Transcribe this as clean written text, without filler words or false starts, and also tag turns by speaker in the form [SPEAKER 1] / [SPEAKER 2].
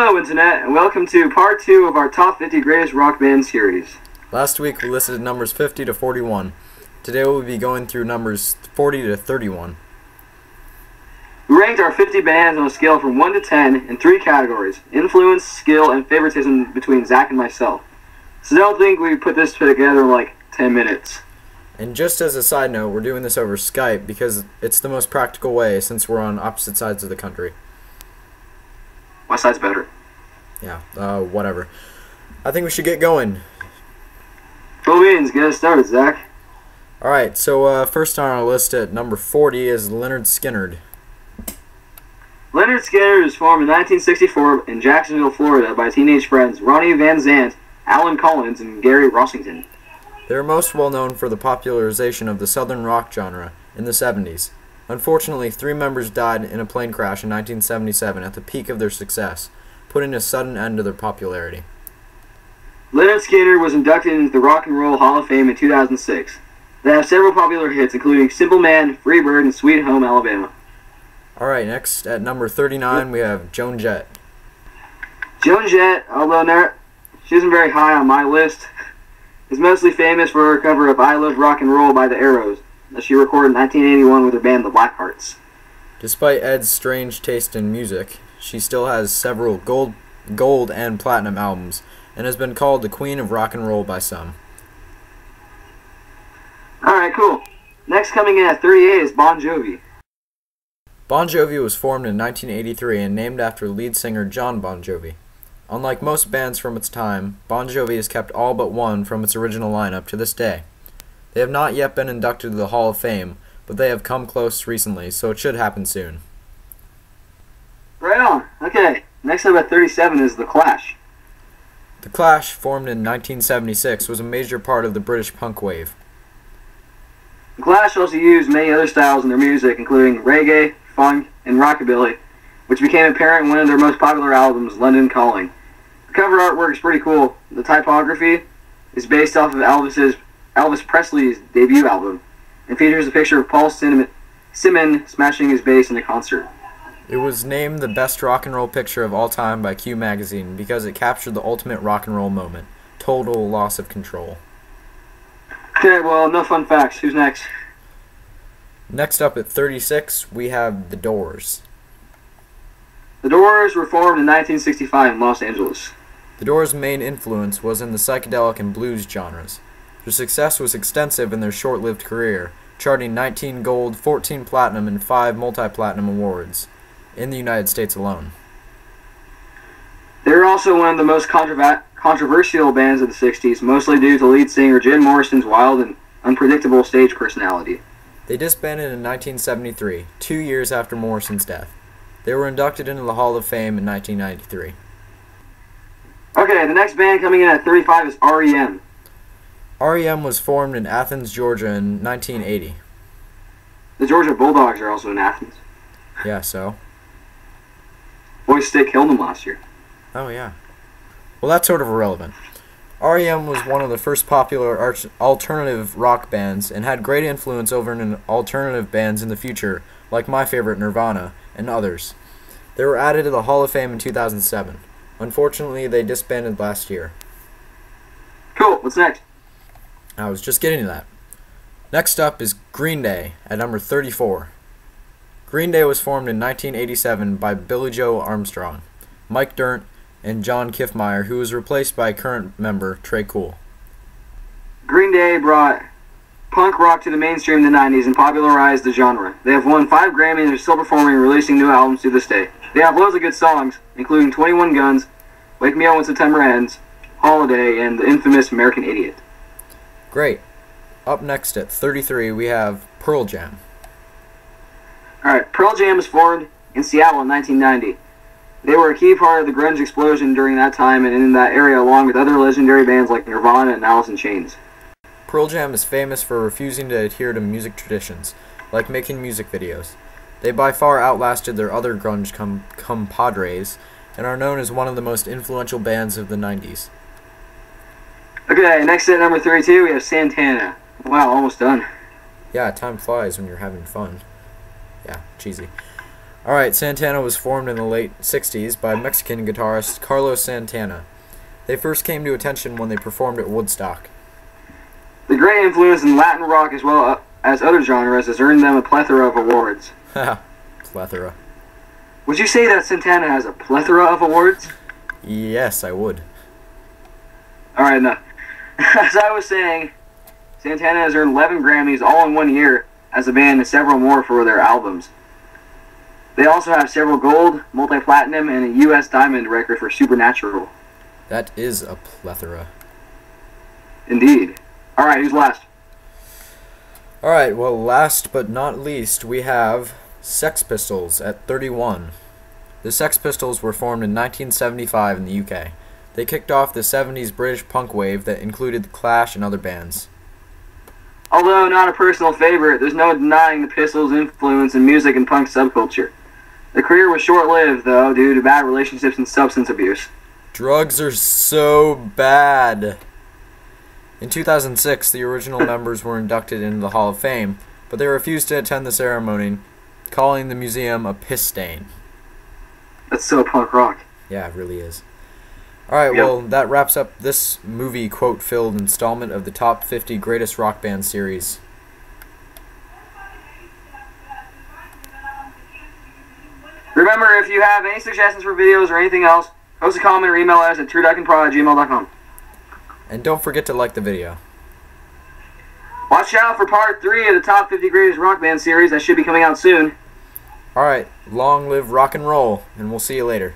[SPEAKER 1] Hello, Internet, and welcome to part 2 of our Top 50 Greatest Rock Band series.
[SPEAKER 2] Last week we listed numbers 50 to 41. Today we'll be going through numbers 40 to 31.
[SPEAKER 1] We ranked our 50 bands on a scale from 1 to 10 in 3 categories: influence, skill, and favoritism between Zach and myself. So don't think we put this together in like 10 minutes.
[SPEAKER 2] And just as a side note, we're doing this over Skype because it's the most practical way since we're on opposite sides of the country.
[SPEAKER 1] My side's better.
[SPEAKER 2] Yeah, whatever. I think we should get going.
[SPEAKER 1] Cool beans, get us started, Zach.
[SPEAKER 2] Alright, so first on our list at number 40 is Lynyrd Skynyrd.
[SPEAKER 1] Lynyrd Skynyrd was formed in 1964 in Jacksonville, Florida by teenage friends Ronnie Van Zant, Alan Collins, and Gary Rossington.
[SPEAKER 2] They are most well known for the popularization of the southern rock genre in the 70s. Unfortunately, 3 members died in a plane crash in 1977 at the peak of their success, putting a sudden end to their popularity.
[SPEAKER 1] Lynyrd Skynyrd was inducted into the Rock and Roll Hall of Fame in 2006. They have several popular hits, including Simple Man, Free Bird, and Sweet Home Alabama.
[SPEAKER 2] Alright, next at number 39 we have Joan Jett.
[SPEAKER 1] Joan Jett, although she isn't very high on my list, is mostly famous for her cover of I Love Rock and Roll by the Arrows, that she recorded in 1981 with her band the Blackhearts.
[SPEAKER 2] Despite Ed's strange taste in music, she still has several gold and platinum albums, and has been called the Queen of Rock and Roll by some.
[SPEAKER 1] Alright, cool. Next coming in at 38 is Bon Jovi.
[SPEAKER 2] Bon Jovi was formed in 1983 and named after lead singer John Bon Jovi. Unlike most bands from its time, Bon Jovi has kept all but one from its original lineup to this day. They have not yet been inducted to the Hall of Fame, but they have come close recently, so it should happen soon.
[SPEAKER 1] Right on. Okay, next up at 37 is The Clash.
[SPEAKER 2] The Clash, formed in 1976, was a major part of the British punk wave.
[SPEAKER 1] The Clash also used many other styles in their music, including reggae, funk, and rockabilly, which became apparent in one of their most popular albums, London Calling. The cover artwork is pretty cool. The typography is based off of Elvis Presley's debut album, and features a picture of Paul Simon smashing his bass in a concert.
[SPEAKER 2] It was named the best rock and roll picture of all time by Q magazine because it captured the ultimate rock and roll moment, total loss of control.
[SPEAKER 1] Okay, well, no fun facts. Who's next?
[SPEAKER 2] Next up at 36, we have The Doors.
[SPEAKER 1] The Doors were formed in 1965 in Los Angeles.
[SPEAKER 2] The Doors' main influence was in the psychedelic and blues genres. Their success was extensive in their short-lived career, charting 19 gold, 14 platinum, and 5 multi-platinum awards in the United States alone.
[SPEAKER 1] They were also one of the most controversial bands of the 60s, mostly due to lead singer Jim Morrison's wild and unpredictable stage personality.
[SPEAKER 2] They disbanded in 1973, 2 years after Morrison's death. They were inducted into the Hall of Fame in 1993.
[SPEAKER 1] Okay, the next band coming in at 35 is R.E.M.
[SPEAKER 2] R.E.M. was formed in Athens, Georgia in 1980.
[SPEAKER 1] The Georgia Bulldogs are also in Athens.
[SPEAKER 2] Yeah, so?
[SPEAKER 1] Boise State killed them last year.
[SPEAKER 2] Oh, yeah. Well, that's sort of irrelevant. R.E.M. was one of the first popular alternative rock bands and had great influence over alternative bands in the future, like my favorite Nirvana and others. They were added to the Hall of Fame in 2007. Unfortunately, they disbanded last year.
[SPEAKER 1] Cool, what's next?
[SPEAKER 2] I was just getting to that. Next up is Green Day at number 34. Green Day was formed in 1987 by Billy Joe Armstrong, Mike Dirnt, and John Kiffmeyer, who was replaced by current member Trey Cool.
[SPEAKER 1] Green Day brought punk rock to the mainstream in the 90s and popularized the genre. They have won 5 Grammys and are still performing and releasing new albums to this day. They have loads of good songs, including 21 Guns, Wake Me Up When September Ends, Holiday, and the infamous American Idiot.
[SPEAKER 2] Great. Up next at 33 we have Pearl Jam.
[SPEAKER 1] Alright, Pearl Jam was formed in Seattle in 1990. They were a key part of the grunge explosion during that time and in that area, along with other legendary bands like Nirvana and Alice in Chains.
[SPEAKER 2] Pearl Jam is famous for refusing to adhere to music traditions, like making music videos. They by far outlasted their other grunge compadres and are known as one of the most influential bands of the 90s.
[SPEAKER 1] Okay, next at number 32 we have Santana. Wow, almost done.
[SPEAKER 2] Yeah, time flies when you're having fun. Yeah, cheesy. Alright, Santana was formed in the late 60s by Mexican guitarist Carlos Santana. They first came to attention when they performed at Woodstock.
[SPEAKER 1] The great influence in Latin rock as well as other genres has earned them a plethora of awards.
[SPEAKER 2] Haha, plethora.
[SPEAKER 1] Would you say that Santana has a plethora of awards?
[SPEAKER 2] Yes, I would.
[SPEAKER 1] Alright, now, as I was saying, Santana has earned 11 Grammys all in 1 year as a band and several more for their albums. They also have several gold, multi-platinum, and a U.S. diamond record for Supernatural.
[SPEAKER 2] That is a plethora.
[SPEAKER 1] Indeed. Alright, who's last?
[SPEAKER 2] Alright, well, last but not least, we have Sex Pistols at 31. The Sex Pistols were formed in 1975 in the UK. They kicked off the 70s British punk wave that included The Clash and other bands.
[SPEAKER 1] Although not a personal favorite, there's no denying the Pistols' influence in music and punk subculture. Their career was short-lived, though, due to bad relationships and substance abuse.
[SPEAKER 2] Drugs are so bad. In 2006, the original members were inducted into the Hall of Fame, but they refused to attend the ceremony, calling the museum a piss stain.
[SPEAKER 1] That's so punk rock.
[SPEAKER 2] Yeah, it really is. Alright, well, that wraps up this movie quote-filled installment of the Top 50 Greatest Rock Band series.
[SPEAKER 1] Remember, if you have any suggestions for videos or anything else, post a comment or email us at trueduckinprod@gmail.com.
[SPEAKER 2] And don't forget to like the video.
[SPEAKER 1] Watch out for part 3 of the Top 50 Greatest Rock Band series that should be coming out soon.
[SPEAKER 2] Alright, long live rock and roll, and we'll see you later.